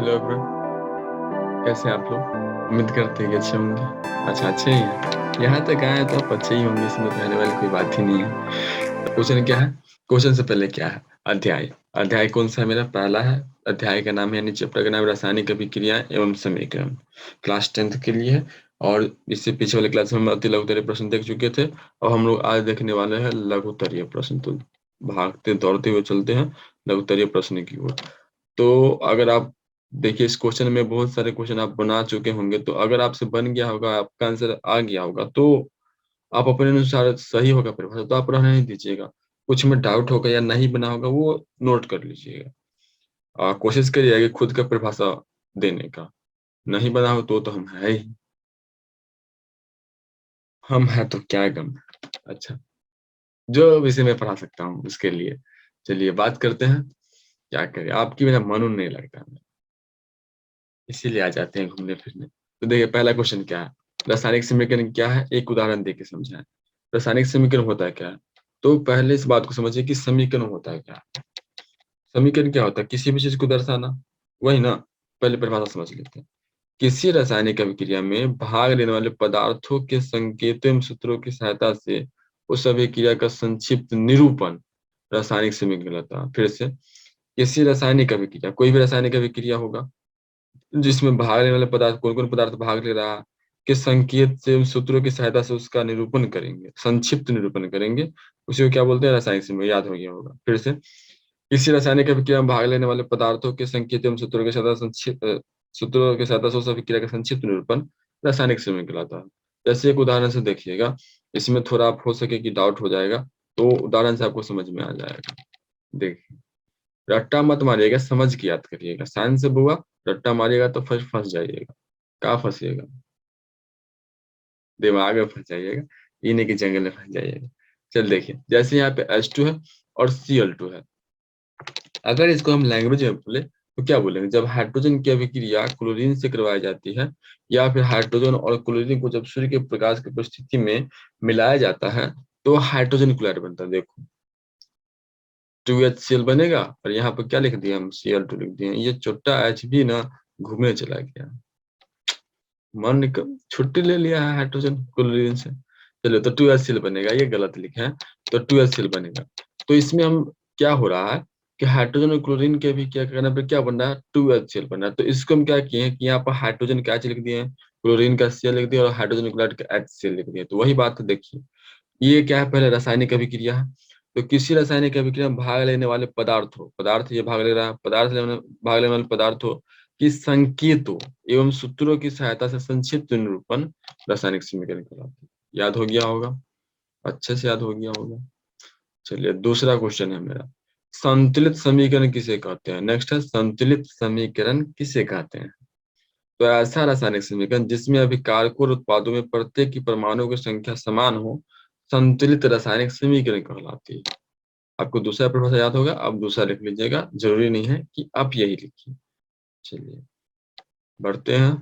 Hello bro, कैसे हैं आप लोग? उम्मीद करते हैं कि अच्छे होंगे। अच्छा, अच्छे ही हैं। यहाँ तक आए तो आप अच्छे ही होंगे, इसमें कहने वाली कोई बात ही नहीं है। क्वेश्चन क्या है? क्वेश्चन से पहले क्या है? अध्याय। अध्याय कौन सा है? मेरा पहला है। अध्याय का नाम यानी चैप्टर का नाम रासायनिक अभिक्रिया एवं समीकरण। क्लास 10th के लिए है। और इससे पीछे वाले क्लास में हम अति लघुतरीय प्रश्न देख चुके थे। और हम लोग आज देखने वाले हैं लघुतरीय प्रश्न। तो भागते दौड़ते हुए चलते हैं लघुतरीय प्रश्न की ओर। तो अगर आप देखिए, इस क्वेश्चन में बहुत सारे क्वेश्चन आप बना चुके होंगे, तो अगर आपसे बन गया होगा, आपका आंसर आ गया होगा, तो आप अपने अनुसार सही होगा परिभाषा तो आप रहने नहीं दीजिएगा। कुछ में डाउट होगा या नहीं बना होगा वो नोट कर लीजिएगा। कोशिश करिएगा कि खुद का परिभाषा देने का। नहीं बना हो तो हम है ही। हम है तो क्या गम है। अच्छा, जो विषय में पढ़ा सकता हूँ उसके लिए चलिए बात करते हैं। क्या करें, आपकी मेरा मन नहीं लगता, इसीलिए आ जाते हैं घूमने फिरने। तो देखिए, पहला क्वेश्चन क्या है? रासायनिक समीकरण क्या है, एक उदाहरण देके समझाएं। रासायनिक समीकरण होता है क्या है? तो पहले इस बात को समझिए कि समीकरण होता है क्या। समीकरण क्या होता है? किसी भी चीज को दर्शाना, वही ना। पहले परिभाषा समझ लेते हैं। किसी रासायनिक अभिक्रिया में भाग लेने वाले पदार्थों के संकेतों एवं सूत्रों की सहायता से उस अभिक्रिया का संक्षिप्त निरूपण रासायनिक समीकरण कहलाता है। फिर से, किसी रासायनिक अभिक्रिया, कोई भी रासायनिक अभिक्रिया होगा जिसमें भाग लेने वाले पदार्थ, कौन कौन पदार्थ भाग ले रहा है, किस संकेत से, सूत्रों की सहायता से उसका निरूपण करेंगे, संक्षिप्त निरूपण करेंगे, उसी को क्या बोलते हैं? रासायनिक समीकरण। याद हो गया होगा। फिर से, किसी रासायनिक अभिक्रिया में भाग लेने वाले पदार्थों के संकेत एवं सूत्रों के सहायता संक्षिप्त सूत्रों के सहायता से उस अभिक्रिया का संक्षिप्त निरूपण रासायनिक समीकरण कहलाता है। जैसे एक उदाहरण से देखिएगा, इसमें थोड़ा आप हो सके कि डाउट हो जाएगा, तो उदाहरण से आपको समझ में आ जाएगा। देखिए, रट्टा मत मारिएगा, समझ के याद करिएगा। साइंस से बुआ, रट्टा मारिएगा तो फिर फंस जाइएगा। कहाँ फंसिएगा? दिमाग में फंस जाइएगा, ये नहीं कि जंगल में फंस जाइएगा। चल देखिए, जैसे यहाँ पे H2 है और Cl2 है। अगर इसको हम लैंग्वेज में बोले तो क्या बोलेंगे? जब हाइड्रोजन की अभिक्रिया क्लोरीन से करवाई जाती है, या फिर हाइड्रोजन और क्लोरीन को जब सूर्य के प्रकाश की उपस्थिति में मिलाया जाता है, तो हाइड्रोजन क्लोराइड बनता है। देखो, 2HCl बनेगा और यहाँ पर क्या लिख दिया हम? Cl2 लिख दिए। ये छोटा H भी ना घूमने चला गया। मन निकल छुट्टी ले लिया है हाइड्रोजन क्लोरीन से। चलो, तो 2HCl बनेगा। ये गलत लिखा है, तो 2HCl बनेगा। तो इसमें हम क्या हो रहा है कि हाइड्रोजन और क्लोरीन के भी क्या करना पे क्या बन रहा है? 2HCl बन रहा है। तो इसको हम क्या किए हैं कि यहाँ पर हाइड्रोजन का H लिख दिए हैं, क्लोरीन का Cl लिख दिया और हाइड्रोजन क्लोराइड का HCl लिख दिया। तो वही बात है, देखिए ये क्या है? पहले रासायनिक अभिक्रिया है। तो किसी रासायनिक अभिक्रिया में भाग लेने वाले पदार्थों, पदार्थ ये भाग ले रहा है, भाग लेने वाले पदार्थों की संकेतों एवं सूत्रों की सहायता से संक्षिप्त निरूपण रासायनिक समीकरण कहलाता है। याद हो गया होगा, अच्छे से याद हो गया होगा। चलिए, दूसरा क्वेश्चन है मेरा, संतुलित समीकरण किसे कहते हैं? नेक्स्ट है, संतुलित समीकरण किसे कहते हैं? तो ऐसा रासायनिक समीकरण जिसमें अभिकारकों और उत्पादों में प्रत्येक की परमाणुओं की संख्या समान हो, संतुलित रासायनिक समीकरण कहलाती है। आपको दूसरा परिभाषा याद होगा, आप दूसरा लिख लीजिएगा, जरूरी नहीं है कि आप यही लिखिए। चलिए बढ़ते हैं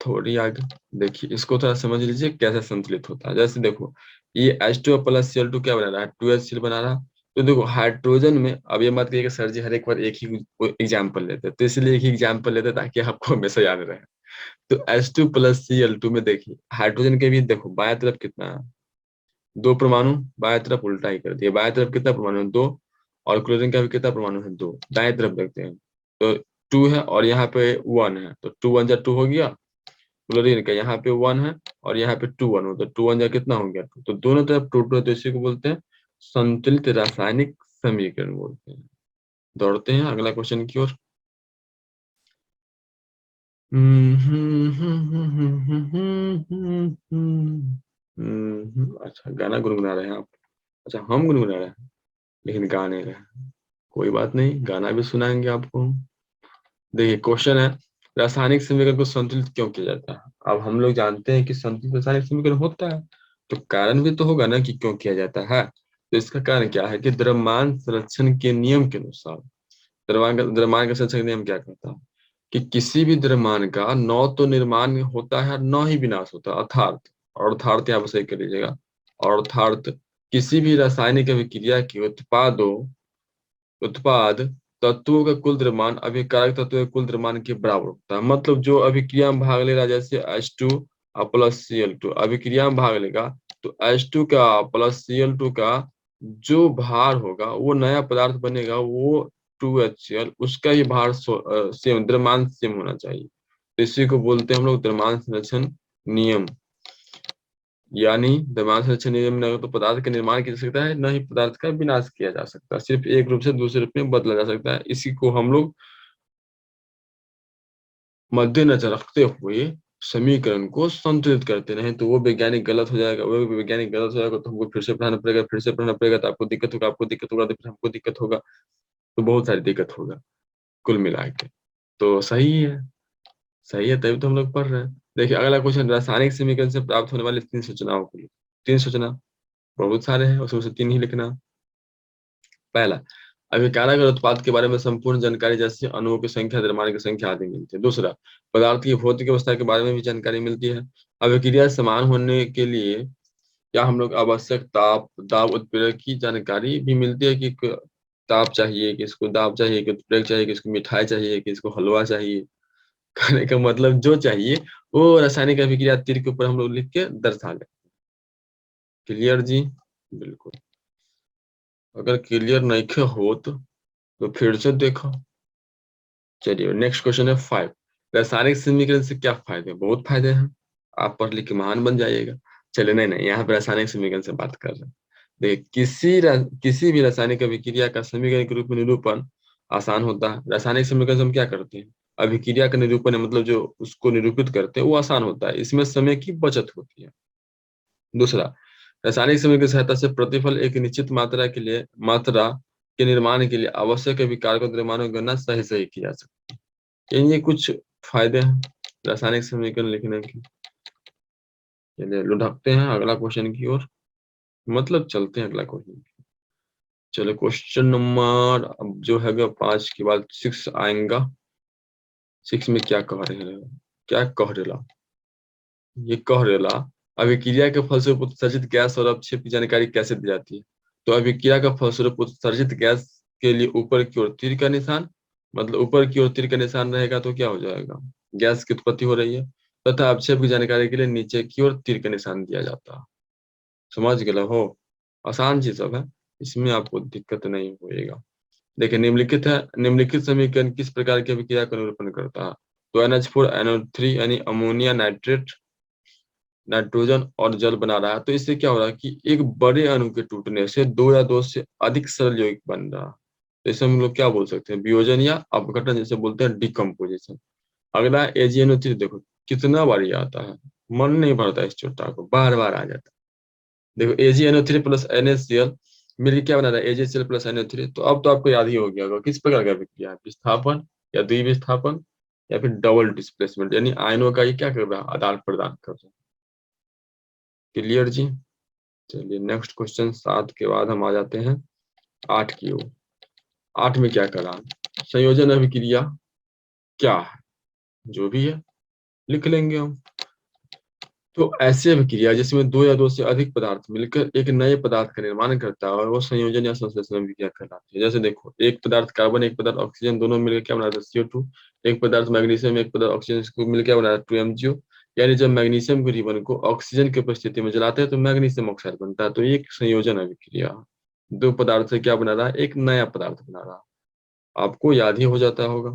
थोड़ी आगे। देखिए, इसको थोड़ा समझ लीजिए कैसे संतुलित होता है। जैसे देखो, ये H2 प्लस Cl2 क्या बना रहा है? 2HCl बना रहा है। तो देखो, हाइड्रोजन में, अब ये मत कहिए कि सर जी हर एक बार एक ही एग्जाम्पल लेते हैं, तो इसलिए एक ही एग्जाम्पल लेते हैं ताकि आपको हमेशा याद रहे। तो H2 प्लस Cl2 में देखिए, हाइड्रोजन के भी देखो बाएं तरफ कितना है? 2 परमाणु। बाएं तरफ उल्टा ही कर दिया, बाएं तरफ कितना परमाणु है? 2। और क्लोरीन का भी कितना परमाणु है? 2। दाएं तरफ देखते हैं तो 2 है और यहाँ पे 1 है, तो 2 1 जा 2 हो गया। क्लोरीन का यहाँ पे 1 है और यहाँ पे 2 1 हो, तो 2 1 जा कितना हो गया? 2। तो दोनों तरफ 2 2, तो इसी को बोलते हैं संतुलित रासायनिक समीकरण बोलते हैं। दौड़ते हैं अगला क्वेश्चन की ओर। अच्छा, गाना गुनगुना रहे हैं आप? अच्छा, हम गुनगुना रहे हैं लेकिन गा नहीं रहे हैं। कोई बात नहीं, गाना भी सुनाएंगे आपको हम। देखिए, क्वेश्चन है, रासायनिक समीकरण को संतुलित क्यों किया जाता है? अब हम लोग जानते हैं कि संतुलित रासायनिक समीकरण होता है, तो कारण भी तो होगा ना कि क्यों किया जाता है। तो इसका कारण क्या है कि द्रव्यमान संरक्षण के नियम के अनुसार, द्रव्यमान का संरक्षण नियम क्या कहता है कि किसी भी द्रव्यमान का न तो निर्माण होता है न ही विनाश होता, अर्थात, और अर्थात यहाँ पर सही कर लीजिएगा, और अर्थात किसी भी रासायनिक अभिक्रिया के उत्पाद तत्वों का कुल द्रव्यमान अभिकारक तत्वों के कुल द्रव्यमान के बराबर होता है। मतलब जो अभिक्रिया में भाग ले रहा है, जैसे H2 प्लस Cl2 अभिक्रिया में भाग लेगा, तो H2 का प्लस Cl2 का जो भार होगा, वो नया पदार्थ बनेगा, वो 2HCl, उसका ही भार सेम, द्रव्यमान सेम होना चाहिए। तो इसी को बोलते हैं हम लोग द्रव्यमान संरक्षण नियम। यानी द्रव्यमान संरक्षण नियम में न तो पदार्थ का निर्माण किया जा सकता है, न ही पदार्थ का विनाश किया जा सकता, सिर्फ एक रूप से दूसरे रूप में बदला जा सकता है। इसी को हम लोग मद्देनजर रखते हुए समीकरण को संतुलित करते रहे, तो वो वैज्ञानिक गलत हो जाएगा, वो वैज्ञानिक गलत हो जाएगा तो हमको फिर से पढ़ाना पड़ेगा, फिर से पढ़ना पड़ेगा, तो आपको दिक्कत होगा, आपको दिक्कत होगा तो फिर हमको दिक्कत होगा, तो बहुत सारी दिक्कत होगा कुल मिला के। तो सही है, सही है, तभी तो हम लोग पढ़ रहे हैं। देखिए अगला क्वेश्चन, रासायनिक समीकरण से प्राप्त होने वाले 3 सूचनाओं के लिए। 3 सूचना बहुत सारे हैं, उसमें से 3 ही लिखना। पहला, अभिकारक और उत्पाद के बारे में संपूर्ण जानकारी, जैसे अणुओं की संख्या, द्रव्यमान की संख्या आदि मिलती है। दूसरा, पदार्थ की भौतिक अवस्था के बारे में भी जानकारी मिलती है। अभिक्रिया समान होने के लिए क्या हम लोग आवश्यक ताप, दाब, उत्प्रेरक की जानकारी भी मिलती है, कि ताप चाहिए, किसको दाब चाहिए, कि उत्प्रेरक चाहिए, किसको मिठाई चाहिए, किसको हलवा चाहिए। कहने का मतलब जो चाहिए वो रासायनिक अभिक्रिया तीर के ऊपर हम लोग लिख के दर्शा ले। क्लियर जी? बिल्कुल। अगर क्लियर नहीं हो तो फिर से देखो। चलिए नेक्स्ट क्वेश्चन है 5। रासायनिक समीकरण से क्या फायदे? बहुत फायदे हैं, आप पढ़ लिख के महान बन जाइएगा। चलिए नहीं नहीं, यहाँ पे रासायनिक समीकरण से बात कर रहे हैं। देखिए किसी भी रासायनिक अभिक्रिया का समीकरण के रूप में निरूपण आसान होता है। रासायनिक समीकरण से हम क्या करते हैं? अभिक्रिया का निरूपण है, मतलब जो उसको निरूपित करते हैं वो आसान होता है, इसमें समय की बचत होती है। दूसरा, रासायनिक समीकरण की सहायता से प्रतिफल एक निश्चित मात्रा के निर्माण के लिए आवश्यक अभिकारक द्रव्यमानों की गणना सही सही की जा सकती है। ये कुछ फायदे हैं रासायनिक समीकरण लिखने के। चलिए लुढ़कते हैं अगला क्वेश्चन की ओर, मतलब चलते हैं अगला क्वेश्चन। चलो क्वेश्चन नंबर अब जो है 5 के बाद 6 आएगा। 6 में क्या कह रहे हैं, क्या कह रहे, ये कह रेला, अभिक्रिया के फलस्वरूप उत्सर्जित गैस और अपक्षेप की जानकारी कैसे दी जाती है? तो अभिक्रिया का फलस्वरूप उत्सर्जित गैस के लिए ऊपर की ओर तीर का निशान, मतलब ऊपर की ओर तीर का निशान रहेगा तो क्या हो जाएगा? गैस की उत्पत्ति हो रही है। तथा अपक्षेप की जानकारी के लिए नीचे की ओर तीर का निशान दिया जाता है। समझ गए हो? आसान चीज सब है, इसमें आपको दिक्कत नहीं होएगा। देखिए निम्नलिखित है, निम्नलिखित समीकरण किस प्रकार की अभिक्रिया का निरूपण करता है? तो NH4NO3 यानी अमोनिया नाइट्रेट नाइट्रोजन और जल बना रहा है, तो इससे क्या हो रहा है कि एक बड़े अणु के टूटने से दो या दो से अधिक सरल यौगिक बन रहा है। तो इसे हम लोग क्या बोल सकते हैं? वियोजन या अपघटन, जैसे बोलते हैं डिकम्पोजिशन। अगला AgNO3, देखो कितना बार ये आता है, मन नहीं भरता इस चोटा को, बार बार आ जाता है। देखो AgNO3 प्लस NaCl मिलकर क्या बना रहा है? AgCl plus NO3। तो अब तो आपको याद ही हो गया होगा किस प्रकार का अभिक्रिया है, विस्थापन या द्विविस्थापन या फिर डबल डिस्प्लेसमेंट, यानी आयनों का ये क्या कर रहा है? आदान प्रदान कर रहा है। क्लियर जी? चलिए नेक्स्ट क्वेश्चन 7 के बाद हम आ जाते हैं 8 की ओर। 8 में क्या करा, संयोजन अभिक्रिया क्या है, जो भी है लिख लेंगे हम। तो ऐसी अभिक्रिया जिसमें दो या दो से अधिक पदार्थ मिलकर एक नए पदार्थ का निर्माण करता है, और वो संयोजन या संश्लेषण अभिक्रिया कहलाती है। जैसे देखो, एक पदार्थ कार्बन, एक पदार्थ ऑक्सीजन, दोनों मिलकर क्या बनाता है? CO2। एक पदार्थ मैग्नीशियम, एक पदार्थ ऑक्सीजन, इसको मिलकर क्या बनाता है? 2MgO। यानी जब मैग्नीशियम के रिबन को ऑक्सीजन की उपस्थिति में जलाते हैं तो मैग्नीशियम ऑक्साइड बनता है। तो ये एक संयोजन अभिक्रिया, दो पदार्थ से क्या बना रहा है? एक नया पदार्थ बना रहा है। आपको याद ही हो जाता होगा,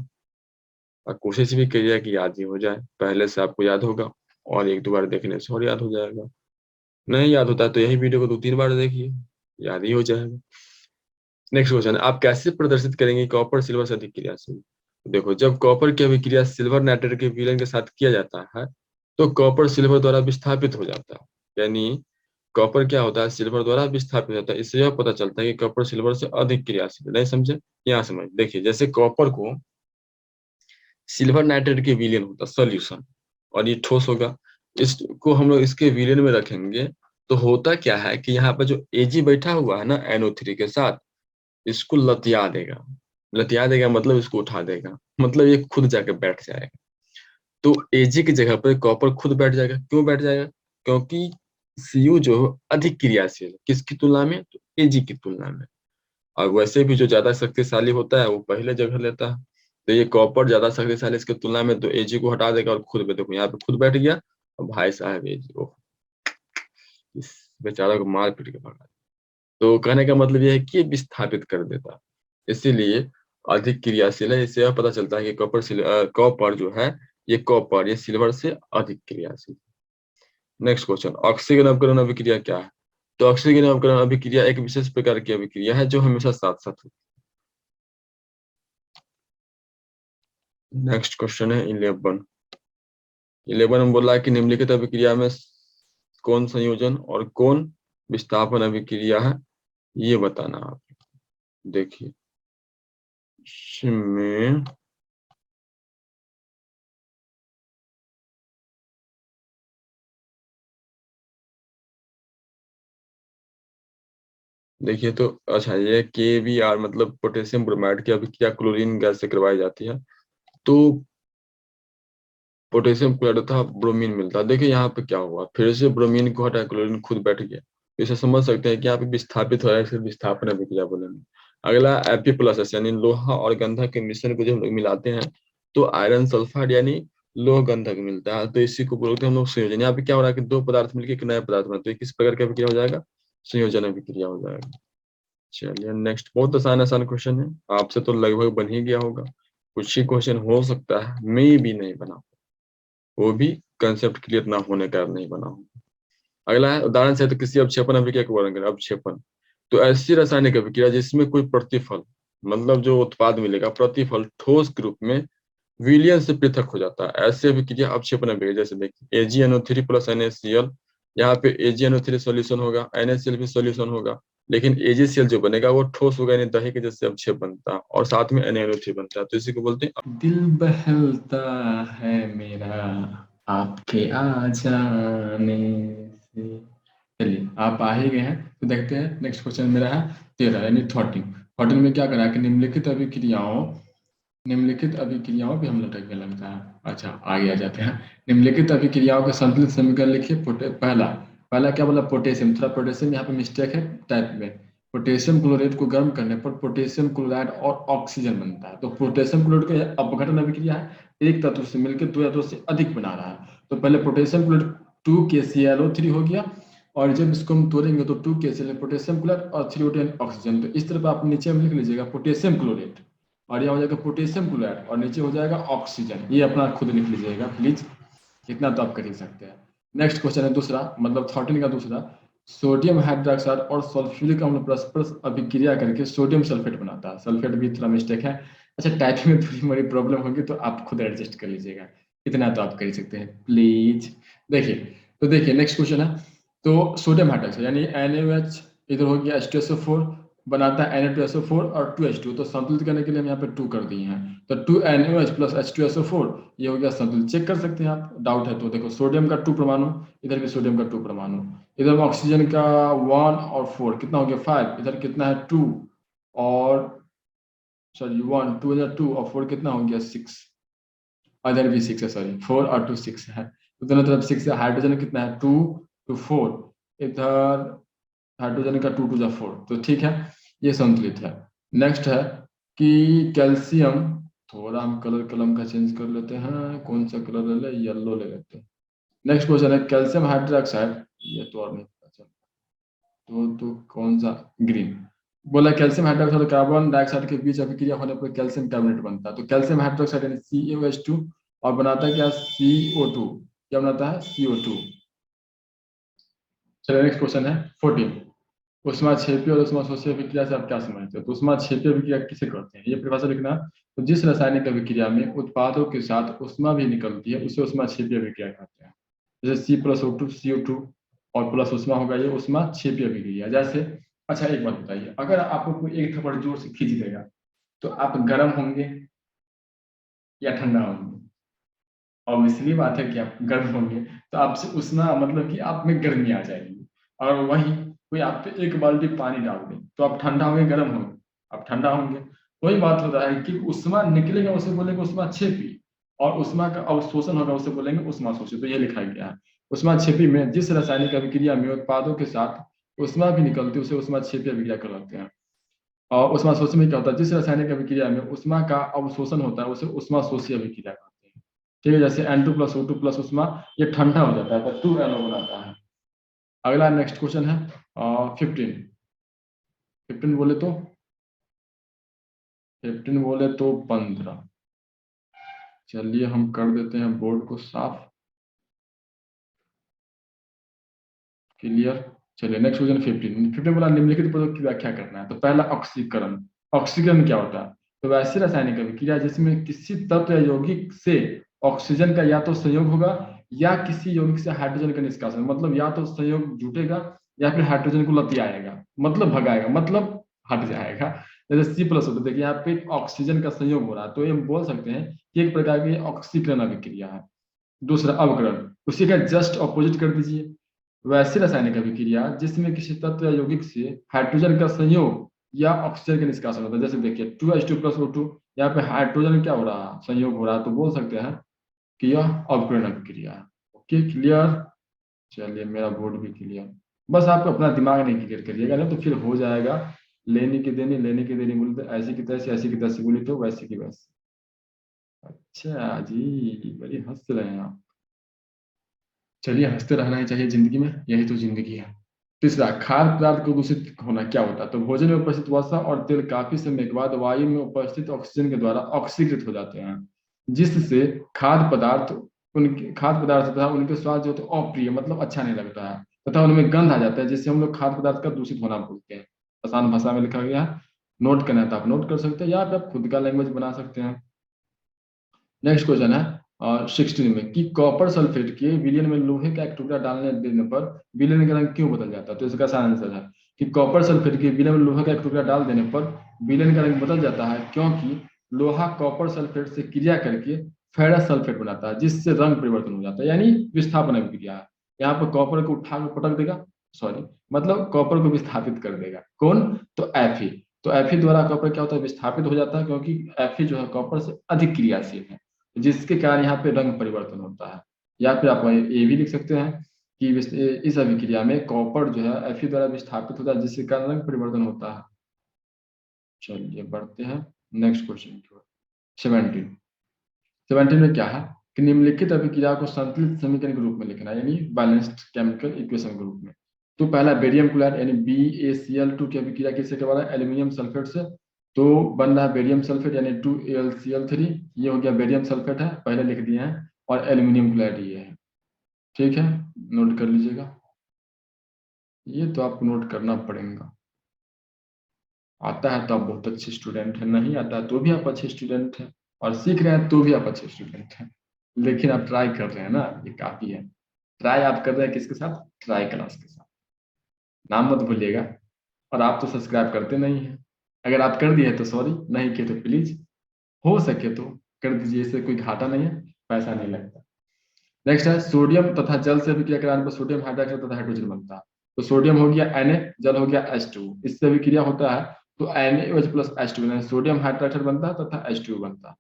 और कोशिश भी करिए कि याद ही हो जाए, पहले से आपको याद होगा और एक दो बार देखने से और याद हो जाएगा। नहीं याद होता है तो यही वीडियो को 2-3 बार देखिए, याद ही हो जाएगा। नेक्स्ट क्वेश्चन, आप कैसे प्रदर्शित करेंगे कॉपर सिल्वर से अधिक क्रियाशील? देखो, जब कॉपर की अभिक्रिया सिल्वर नाइट्रेट के विलयन के साथ किया जाता है तो कॉपर सिल्वर द्वारा विस्थापित हो जाता है। यानी कॉपर क्या होता है? सिल्वर द्वारा विस्थापित होता है। इससे यह पता चलता है कि कॉपर सिल्वर से अधिक क्रियाशील है। नहीं समझे? यहाँ समझ, देखिए जैसे कॉपर को सिल्वर नाइट्रेट के विलयन होता है सोल्यूशन, और ये ठोस होगा। इसको हम लोग इसके विलयन में रखेंगे तो होता क्या है कि यहाँ पर जो Ag बैठा हुआ है ना NO3 के साथ, इसको लतिया देगा। लतिया देगा मतलब इसको उठा देगा, मतलब ये खुद जाके बैठ जाएगा। तो Ag की जगह पर कॉपर खुद बैठ जाएगा। क्यों बैठ जाएगा? क्योंकि Cu जो अधिक क्रियाशील है, किसकी तुलना में? तो Ag की तुलना में। और वैसे भी जो ज्यादा शक्तिशाली होता है वो पहले जगह लेता है। तो ये कॉपर ज्यादा शक्तिशाली इसकी तुलना में, तो एजी को हटा देगा और खुद पे देखो यहाँ पे खुद बैठ गया और भाई साहब एजी, ओ इस बेचारा को मार पीट के भगा। तो कहने का मतलब ये है कि ये विस्थापित कर देता है, इसीलिए अधिक क्रियाशील है। इससे यह पता चलता है कि कॉपर जो है, ये सिल्वर से अधिक क्रियाशील। नेक्स्ट क्वेश्चन, ऑक्सीजन अवकरण अभिक्रिया क्या है? तो ऑक्सीजन अवकरण अभिक्रिया एक विशेष प्रकार की अभिक्रिया है जो हमेशा साथ साथ होती है। नेक्स्ट क्वेश्चन है 11। 11 में बोला है कि निम्नलिखित अभिक्रिया में कौन संयोजन और कौन विस्थापन अभिक्रिया है, ये बताना आप। देखिए इसमें देखिए तो अच्छा, ये KBr मतलब पोटेशियम ब्रोमाइड की अभिक्रिया क्लोरीन गैस से करवाई जाती है, तो पोटेशियम क्लोराइड था, ब्रोमीन मिलता है। देखिए यहाँ पे क्या हुआ, फिर से ब्रोमीन को हटा क्लोरीन खुद बैठ गया। इसे समझ सकते हैं कि यहाँ पे विस्थापित हो रहा है, इसे विस्थापन अभिक्रिया बोलेंगे। अगला Fe+, यानी लोहा और गंधक के मिश्रण को जब हम लोग मिलाते हैं तो आयरन सल्फाइड यानी लोह गंधक मिलता है, तो इसी को बोलते हैं हम लोग संयोजन। यहाँ पे क्या हो रहा है कि दो पदार्थ मिलकर एक नया पदार्थ बनता है, तो ये किस प्रकार की अभिक्रिया हो जाएगा? संयोजन अभिक्रिया हो जाएगा। चलिए नेक्स्ट, बहुत आसान आसान क्वेश्चन है, आपसे तो लगभग बन ही गया होगा। कुछ ही क्वेश्चन हो सकता है मैं भी नहीं बना, वो भी कंसेप्ट क्लियर ना होने का नहीं बना हूं। अगला है उदाहरण से, तो किसी अवक्षेपण अभिक्रिया के वर्णन करें। अवक्षेपण तो ऐसी रासायनिक अभिक्रिया जिसमें कोई प्रतिफल, मतलब जो उत्पाद मिलेगा प्रतिफल ठोस के रूप में विलयन से पृथक हो जाता है, ऐसी अभिक्रिया अवक्षेपण अभिक्रिया। जैसे देखिए AgNO3 + NaCl, यहाँ पे AgNO3 सॉल्यूशन होगा, NaCl भी सॉल्यूशन होगा, लेकिन AgCl जो बनेगा वो ठोस होगा, यानी दही के जैसे अवक्षेप बनता है, और साथ में NaNO3 बनता है, तो इसी को बोलते हैं। दिल बहलता है मेरा आपके आ जाने से। चलिए आप आ ही गए हैं, तो देखते हैं नेक्स्ट क्वेश्चन मेरा है 13 यानी 13। 13 में क्या करा कि निम्नलिखित अभिक्रियाओं पे हम लटक गए लगता है। अच्छा आगे आ जाते हैं। निम्नलिखित अभिक्रियाओं का संतुलित समीकरण लिखिए। पहला पहला क्या बोला? पोटेशियम। थोड़ा पोटेशियम यहाँ पे मिस्टेक है टाइप में। पोटेशियम क्लोराइड को गर्म करने पर पोटेशियम क्लोराइड और ऑक्सीजन बनता है। तो पोटेशियम क्लोराइड का अपघटन अभिक्रिया है, एक तत्व से मिलकर दो तत्वों से अधिक बना रहा है। तो पहले पोटेशियम क्लोराइड 2KClO3 हो गया, और जब इसको हम तोड़ेंगे तो 2KCl पोटेशियम क्लोराइड और 3O10 ऑक्सीजन। तो इस तरफ आप नीचे में लिख लीजिएगा पोटेशियम क्लोराइड, और यह हो जाएगा पोटेशियम क्लोराइड, और नीचे हो जाएगा ऑक्सीजन। ये अपना खुद लिख लीजिएगा प्लीज, इतना तो आप कर ही सकते हैं। नेक्स्ट क्वेश्चन है दूसरा, मतलब 13 का दूसरा। सोडियम हाइड्रोक्साइड और सल्फ्यूरिक अम्ल परस्पर अभिक्रिया करके सोडियम सल्फेट बनाता है। सल्फेट भी थोड़ा मिस्टेक है। अच्छा टाइपिंग में थोड़ी मोड़ी प्रॉब्लम होगी तो आप खुद एडजस्ट कर लीजिएगा, इतना तो आप कर ही सकते हैं प्लीज। देखिए तो देखिए नेक्स्ट क्वेश्चन है, तो सोडियम हाइड्रोक्साइड यानी NaOH इधर हो गया H2SO4 बनाता है Na2SO4 और 2H2, तो संतुलित करने के लिए हम यहाँ पे 2 कर दिए हैं, तो 2NaOH + H2SO4 ये हो गया संतुलित। चेक कर सकते हैं आप, डाउट है तो देखो सोडियम का 2 परमाणु, इधर भी सोडियम का 2 परमाणु, इधर में ऑक्सीजन का 1 और 4 कितना हो गया 5, इधर कितना है 2 और सॉरी 1 2 इधर 2 और 4 कितना हो गया 6, इधर भी 6 है, सॉरी 4 और 2 6 है, तो दोनों तरफ 6 है। हाइड्रोजन कितना है 2 2 4, इधर हाइड्रोजन का 2 2 4, तो ठीक है ये संतुलित है। नेक्स्ट है कि कैल्शियम, थोड़ा हम कलर कलम का चेंज कर लेते हैं, कौन सा कलर ले ले, येलो ले लेते हैं। नेक्स्ट क्वेश्चन है कैल्शियम हाइड्रोक्साइड, ये तो और नहीं पता चल, तो कौन सा, ग्रीन। बोला कैल्शियम हाइड्रोक्साइड और कार्बन डाइऑक्साइड के बीच अभिक्रिया होने पर कैल्शियम कार्बोनेट बनता है। तो कैल्शियम हाइड्रोक्साइड यानी CaOH2 और बनाता है क्या CO2, क्या बनाता है CO2। चलिए नेक्स्ट क्वेश्चन है 14। ऊष्माक्षेपी और ऊष्माशोषी अभिक्रिया से आप क्या समझते हो? तो ऊष्माक्षेपी अभिक्रिया किसे कहते हैं, ये परिभाषा लिखना। तो जिस रासायनिक अभिक्रिया में उत्पादों के साथ ऊष्मा भी निकलती है उसे ऊष्माक्षेपी अभिक्रिया कहते हैं। जैसे C+O2 CO2 और प्लस ऊष्मा होगा, ये ऊष्माक्षेपी अभिक्रिया। जैसे अच्छा एक बात बताइए, अगर आपको कोई एक थप्पड़ जोर से खींच देगा तो आप गर्म होंगे या ठंडा होंगे? ऑब्वियसली बात है कि आप गर्म होंगे, तो आपसे ऊष्मा मतलब कि आप में गर्मी आ जाएगी। और वही कोई आप पे एक बाल्टी पानी डाल दे तो आप ठंडा होंगे गर्म होंगे? आप ठंडा होंगे। वही बात होता है कि ऊष्मा निकलेगा उसे बोलेंगे ऊष्माक्षेपी, और ऊष्मा का अवशोषण होगा उसे बोलेंगे ऊष्माशोषी। तो ये लिखा गया है ऊष्माक्षेपी में जिस रासायनिक अभिक्रिया में उत्पादों के साथ ऊष्मा भी निकलती है उसे ऊष्माक्षेपी अभिक्रिया कहलाते हैं। और उष्माशोषी में क्या होता है, जिस रासायनिक अभिक्रिया में उष्मा का अवशोषण होता है उसे उष्माशोषी अभिक्रिया कहते हैं। ठीक है, जैसे N2 + O2 प्लस उष्मा, ये ठंडा हो जाता है तो 2NO बनाता है। अगला नेक्स्ट क्वेश्चन है 15। 15 बोले तो 15। चलिए हम कर देते हैं बोर्ड को साफ, क्लियर। चलिए नेक्स्ट क्वेश्चन 15 बोला निम्नलिखित पदों की व्याख्या करना है। तो पहला ऑक्सीकरण। ऑक्सीकरण क्या होता है, तो वैसी रासायनिक अभिक्रिया जिसमें किसी तत्व या यौगिक से ऑक्सीजन का या तो संयोग होगा या किसी यौगिक से हाइड्रोजन का निष्कासन, मतलब या तो संयोग जुटेगा या फिर हाइड्रोजन को लतियाएगा, मतलब भगाएगा, मतलब हट जाएगा। जैसे C+ होता है, देखिए यहाँ पे ऑक्सीजन का संयोग हो रहा है तो ये हम बोल सकते हैं कि एक प्रकार की ऑक्सीकरण अभिक्रिया है। दूसरा अवकरण, उसी का जस्ट ऑपोजिट कर दीजिए, वैसी रासायनिक अभिक्रिया जिसमें किसी तत्व या यौगिक से हाइड्रोजन का संयोग या ऑक्सीजन का निष्कासन होता है। जैसे देखिए 2H2 + O2, यहाँ पे हाइड्रोजन क्या हो रहा है, संयोग हो रहा है, तो बोल सकते हैं कि यह अवकरण अभिक्रिया है। Okay clear. चलिए मेरा बोर्ड भी क्लियर। बस आप अपना दिमाग नहीं क्लियर करिएगा ना तो फिर हो जाएगा लेने की देनी, लेने की देनी बोली तो ऐसी की तैसी, ऐसी की तैसी बोली तो वैसी की वैसी। अच्छा जी, बड़ी हंस रहे हैं आप। चलिए हंसते रहना ही चाहिए जिंदगी में, यही तो जिंदगी है। तीसरा, खाद्य पदार्थ को दूषित होना क्या होता है, तो भोजन में उपस्थित वसा और तेल काफी समय के बाद वायु में उपस्थित ऑक्सीजन के द्वारा ऑक्सीकृत हो जाते हैं, जिससे खाद्य पदार्थ तथा उनके स्वाद जो तो अप्रिय, मतलब अच्छा नहीं लगता है, तथा उनमें गंध आ जाता है, जिससे हम लोग खाद्य पदार्थ का दूषित होना बोलते हैं। आसान भाषा में लिखा गया है, नोट करना है तो आप नोट कर सकते हैं या फिर आप खुद का लैंग्वेज बना सकते हैं। नेक्स्ट क्वेश्चन है और 16 में कि कॉपर सल्फेट के विलयन में लोहे का एक टुकड़ा डालने देने पर विलयन का रंग क्यों बदल जाता है, तो इसका सही आंसर है कि कॉपर सल्फेट के विलयन में लोहे का एक टुकड़ा डाल देने पर विलयन का रंग बदल जाता है, क्योंकि लोहा कॉपर सल्फेट से क्रिया करके फेरस सल्फेट बनाता है, जिससे रंग परिवर्तन हो जाता है, यानी विस्थापन अभिक्रिया है। यहाँ पर कॉपर को उठा कर पटक देगा, सॉरी, मतलब कॉपर को विस्थापित कर देगा कौन, तो Fe। तो Fe द्वारा कॉपर क्या होता है, विस्थापित हो जाता है, क्योंकि Fe जो है कॉपर से अधिक क्रियाशील है, जिसके कारण यहाँ पे रंग परिवर्तन होता है। या फिर आप ये भी लिख सकते हैं कि इस अभिक्रिया में कॉपर जो है Fe द्वारा विस्थापित होता है, जिसके कारण रंग परिवर्तन होता है। चलिए बढ़ते हैं नेक्स्ट क्वेश्चन की ओर। 17। 17 में क्या है कि निम्नलिखित अभिक्रिया को संतुलित समीकरण के रूप में लिखना है, यानी बैलेंस्ड केमिकल इक्वेशन के रूप में। तो पहला बेरियम क्लोराइड यानी BaCl2 की अभिक्रिया किससे करवा रहा है, एल्यूमिनियम सल्फेट से। तो बन रहा है बेरियम सल्फेट यानी 2AlCl3, ये हो गया बेरियम सल्फेट है, पहले लिख दिए हैं, और एल्यूमिनियम क्लोराइड ये है। ठीक है, नोट कर लीजिएगा, ये तो आपको नोट करना पड़ेगा। आता है तो आप बहुत अच्छे स्टूडेंट हैं, नहीं आता है तो भी आप अच्छे स्टूडेंट हैं, और सीख रहे हैं तो भी आप अच्छे स्टूडेंट हैं। लेकिन आप ट्राई कर रहे हैं ना, ये काफी है। ट्राई आप कर रहे हैं किसके साथ, ट्राई क्लास के साथ, नाम मत भूलिएगा। और आप तो सब्सक्राइब करते नहीं हैं, अगर आप कर दिए तो सॉरी, नहीं किए तो प्लीज हो सके तो कर दीजिए, इससे कोई घाटा नहीं है, पैसा नहीं लगता। नेक्स्ट है सोडियम तथा जल से अभिक्रिया कराने पर सोडियम हाइड्रोक्साइड तथा हाइड्रोजन बनता है। तो सोडियम हो गया Na, जल हो गया H2, इससे अभिक्रिया होता है तो NaOH+H2 सोडियम हाइड्रोक्साइड बनता है तथा H2 बनता है।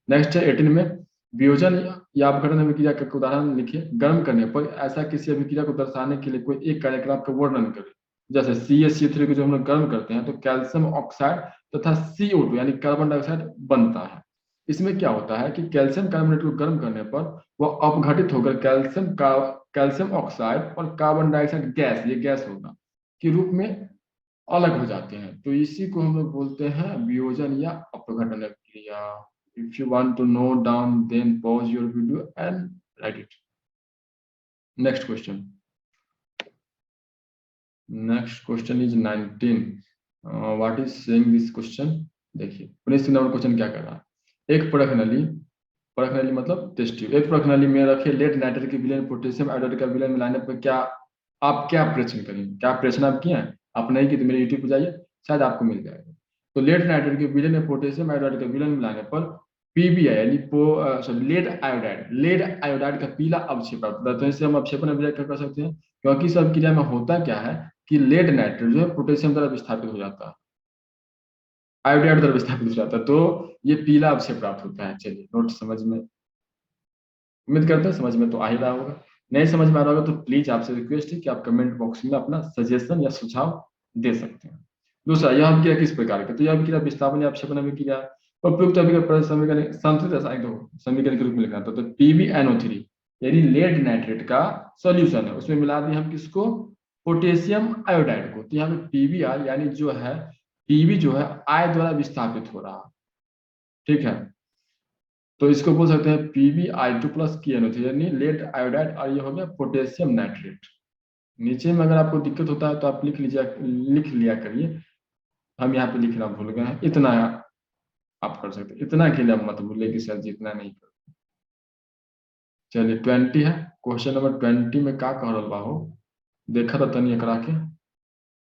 नेक्स्ट है 18 में वियोजन या अपघटन अभिक्रिया का उदाहरण लिखिए, गर्म करने पर ऐसा किसी अभिक्रिया को दर्शाने के लिए कोई एक कार्यकलाप का वर्णन करें। जैसे CaCO3 को जो हम लोग गर्म करते हैं तो कैल्शियम ऑक्साइड तथा CO2 यानी कार्बन डाइऑक्साइड बनता है। इसमें क्या होता है कि कैल्शियम कार्बोनेट को गर्म करने पर वह अपघटित होकर कैल्शियम ऑक्साइड और कार्बन डाइऑक्साइड गैस, ये गैस होगा, के रूप में अलग हो जाते हैं। तो इसी को हम लोग बोलते हैं वियोजन या अपघटन क्रिया। If you want to know down then pause your video and write it. Next question, next question is 19। What is saying this question, देखिए 19 नंबर क्वेश्चन क्या कर रहा है। एक परखनली, परखनली मतलब टेस्ट ट्यूब, एक परखनली में रखे लेड नाइट्रेट के विलयन पोटेशियम आयोडाइड का विलयन मिलाने पर क्या आप क्या परीक्षण करेंगे, क्या परीक्षण आप किए हैं, आप नहीं की तो मेरे यूट्यूब पर जाइए, शायद आपको मिल जाएगा। तो लेड नाइट्रेट के विलयन में पोटेशियम आयोडाइड का विलयन मिलाने पर PBI यानी लेड आयोडाइड का पीला अवक्षेप प्राप्त होता है। तो इसे हम अवक्षेपण अभिक्रिया कर सकते हैं, क्योंकि इस अभिक्रिया में होता क्या है कि लेड नाइट्रेट जो है पोटेशियम द्वारा विस्थापित हो जाता है, आयोडाइड द्वारा विस्थापित हो जाता है, तो ये पीला अवक्षेप प्राप्त होता है। चलिए नोट समझ में, उम्मीद करते हैं समझ में तो आ ही रहा होगा। नहीं समझ में आ रहा होगा तो प्लीज आपसे रिक्वेस्ट है कि आप कमेंट बॉक्स में अपना सजेशन या सुझाव दे सकते हैं। दूसरा यह अभिक्रिया किस प्रकार की, तो यह अभिक्रिया विस्थापन या अपक्षेपण अभिक्रिया। उपयुक्त अभिक्रिया समीकरण संतुलित रासायनिक दो समीकरण के रूप में लिखना था, तो PbNO3 यानी लेड नाइट्रेट का सॉल्यूशन है, उसमें मिला दिया हम किसको, पोटेशियम आयोडाइड को। तो यहाँ पे PbI यानी जो है Pb जो है I द्वारा विस्थापित हो रहा है, ठीक है। तो इसको बोल सकते हैं PbI2 प्लस KNO3 यानी लेड आयोडाइड, और ये हो गया पोटेशियम नाइट्रेट। नीचे में अगर आपको दिक्कत होता है तो आप लिख लिया करिए, हम यहाँ पे लिखना भूल गए हैं, इतना आप कर सकते हैं, इतना के लिए आप मत भूलिए कि सर जी इतना नहीं कर। चलिए 20 है, क्वेश्चन नंबर 20 में क्या कह रहा हो, देखा था तनी करा के।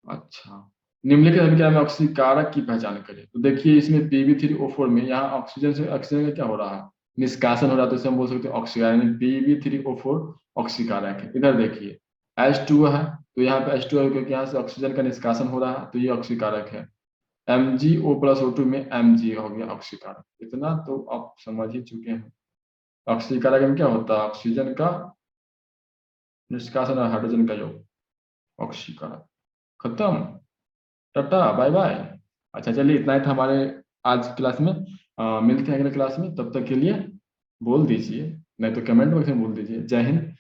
अच्छा, निम्नलिखित अभिक्रिया में ऑक्सीजन कारक की पहचान करें। तो देखिए इसमें Pb3O4 में यहाँ ऑक्सीजन से ऑक्सीजन का क्या हो रहा है, निष्कासन हो रहा है, तो इसे हम बोल सकते हैं ऑक्सीकारक, यानी Pb3O4 ऑक्सीकारक है। इधर देखिए H2O है, तो यहाँ पे H2O क्योंकि यहाँ से ऑक्सीजन का निष्कासन हो रहा है, तो ये ऑक्सीकारक है। MgO प्लस O2 में Mg हो गया ऑक्सीकारक, इतना तो आप समझ ही चुके हैं। ऑक्सीकारक में क्या होता है, ऑक्सीजन का निष्कासन और हाइड्रोजन का योग, ऑक्सीकारक। खत्म, टाटा बाय बाय। अच्छा चलिए इतना ही था हमारे आज की क्लास में, मिलते हैं अगले क्लास में, तब तक के लिए बोल दीजिए, नहीं तो कमेंट बॉक्स में बोल दीजिए। जय हिंद,